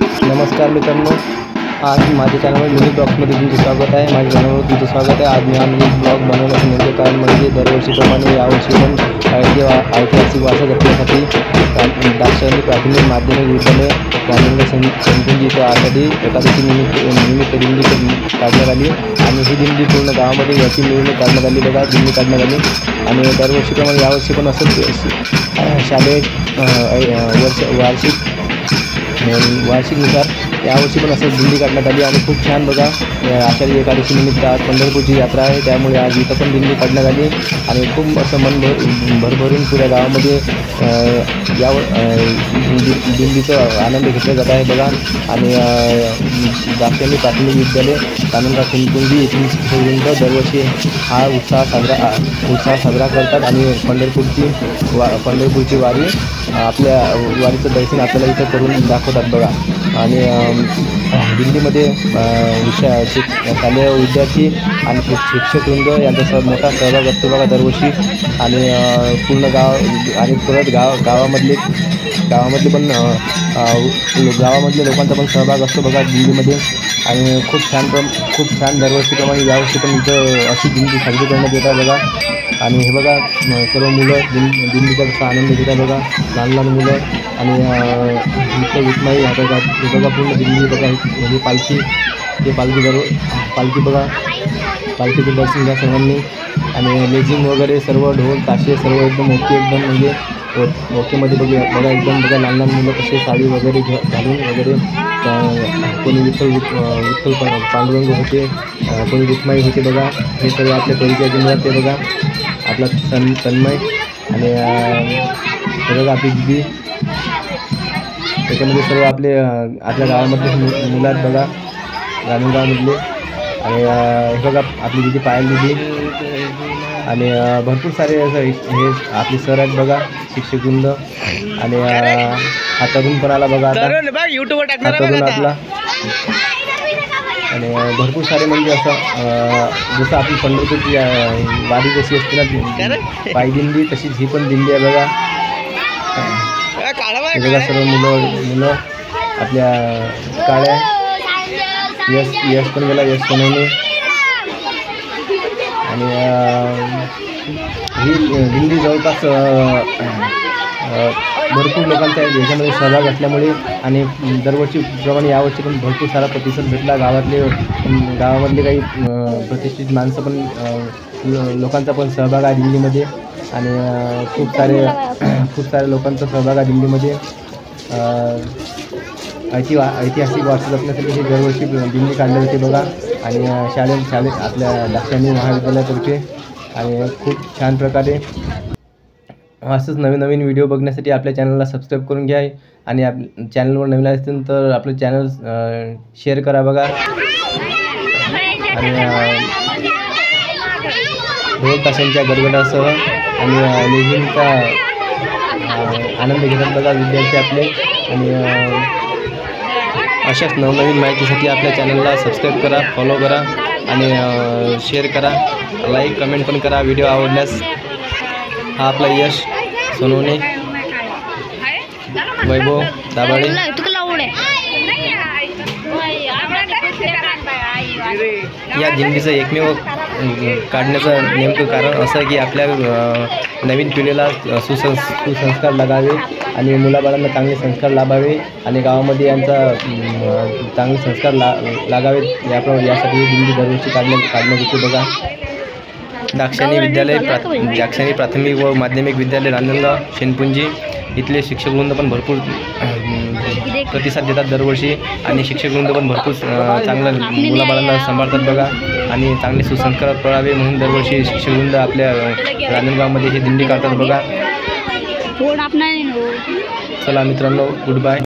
नमस्कार मित्रांनो, आज माझ्या चॅनलवर मिनी ब्लॉग्समध्ये तुमचं स्वागत आहे. माझ्या चॅनलवर तुमचं स्वागत आहे. आज मी ब्लॉग बनवण्याचं नेमके कारण म्हणजे दरवर्षीप्रमाणे यावर्षी पण ऐतिहासिक वारसा जपण्यासाठी दाक्षायणी प्राथमिक माध्यमिक विद्यालय राजनगाव सेनपुंजी इथं आषाढी एकादशी निमित्त दिंडी काढण्यात आली आणि ही दिंडी पूर्ण गावामध्ये याची मिरवणूक काढण्यात आली. बघा, दिंडी काढण्यात आली आणि दरवर्षीप्रमाणे यावर्षी पण असंच शालेय वार्षिकनुसार यावर्षी पण असं दिंडी काढण्यात आली आणि खूप छान. बघा, आषाढी एकादशी निमित्त आज पंढरपूरची यात्रा आहे, त्यामुळे आज इथं पण दिंडी काढण्यात आली आणि खूप असं भरभरून पुऱ्या गावामध्ये या दिंडीचा आनंद घेतला जात आहे. बघा, आणि दाक्षायणी प्राथमिक विद्यालय राजनगाव सेनपुंजी येथील शिक्षकवृंद दरवर्षी हा उत्साह साजरा करतात आणि पंढरपूरची वारी आपल्या वारीचं दर्शन आपल्याला इथं करून दाखवतात. बघा, आणि दिंडीमध्ये शालेय विद्यार्थी आणि शिक्षकवृंद यांचा मोठा सहभाग असतो. बघा, दरवर्षी आणि पूर्ण गाव आणि परत गावामधले पण गावामधल्या लोकांचा पण सहभाग असतो. बघा, दिंडीमध्ये आणि खूप छान दरवर्षीप्रमाणे यावर्षी पण इथं अशी दिंडी साजरी करण्यात येतात. बघा, आणि हे बघा, सर्व मुलं दिंडीचा कसा आनंद घेतात. बघा, लहान मुलं आणि इथं विठमाई हातात. हे बघा, पूर्ण दिंडी. बघा, म्हणजे पालखी बघा, पालखीचं दर्शन घ्या सर्वांनी आणि लेझिम वगैरे सर्व ढोल ताशे सर्व एकदम एकदम म्हणजे ओकेमध्ये बघा एकदम. बघा, लहान मुलं कसे साडी वगैरे घालून वगैरे, कोणी विठ्ठल पांडुरंग होते, कोणी विठमाई होते. बघा, हे सर्व आपल्या परिचयाचे मुलात ते. बघा, आपला तन्मय आणि हे बघा आपली दिदी, त्याच्यामध्ये सर्व आपल्या गावामधले मुलं आहेत. बघा, राजनगावमधले. आणि हे बघा आपली दिदी पायल दिदी आणि भरपूर सारे असं हे आपले सर आहेत. बघा, शिक्षकवृंद आणि हा तरुण पण आला. बघा, आता हा तरुण आपला आणि भरपूर सारे म्हणजे असं जसं आपली पंढरपूरची वारी जशी असते ना पायी दिंडी, तशीच ही पण दिंडी आहे. बघा, बघा सर्व मुलं आपल्या काळ्या यश पण गेला, यश सोनवणे. आणि ही दिंडी जवळपास भरपूर लोकांचा याच्यामध्ये सहभाग असल्यामुळे आणि दरवर्षीप्रमाणे यावर्षी पण भरपूर सारा प्रतिसाद भेटला. गावामधले काही प्रतिष्ठित माणसं पण लोकांचा पण सहभाग आहे दिंडीमध्ये आणि खूप सारे लोकांचा सहभाग आहे दिंडीमध्ये. ऐतिहासिक वारसा जपण्यासाठी ही दरवर्षी दिंडी काढली जाते. बघा, आणि शाळेत आपल्या दाक्षायणी महाविद्यालयातर्फे आणि खूप छान प्रकारे असंच नवीन व्हिडिओ बघण्यासाठी आपल्या चॅनलला सबस्क्राईब करून घ्या आणि चॅनलवर नवीन असतील तर आपलं चॅनल शेअर करा. बघा, आणि ढोल ताशांच्या गडगडासह आणि लेझिमचा आनंद घेतात. बघा, विद्यार्थी आपले. आणि अशाच नवनवीन माहितीसाठी आपल्या चॅनलला सबस्क्राईब करा, फॉलो करा आणि शेअर करा, लाईक कमेंट पण करा व्हिडिओ आवडल्यास. हा आपला यश सोनवणे, वैभव दाभाडे. या दिंडीचं एकमेव काढण्याचं नेमकं कारण असं आहे की आपल्या नवीन पिढीला सुसंस्कार लागावे आणि मुलाबाळांना चांगले संस्कार लाभावे आणि गावामध्ये यांचा चांगले संस्कार लागावेत यासाठी दिंडी दरवर्षी काढण्यात येते. बघा, दाक्षायणी प्राथमिक व माध्यमिक विद्यालय राजनगाव सेनपुंजी इथले शिक्षकवृंद पण भरपूर प्रतिसाद देतात दरवर्षी आणि शिक्षकवृंद पण भरपूर चांगलं मुलाबाळांना सांभाळतात. बघा, आणि चांगले सुसंस्कार पडावे म्हणून दरवर्षी शिक्षकवृंद आपल्या राजनगावमध्ये ही दिंडी काढतात. बघा, चला मित्रांनो, गुड बाय.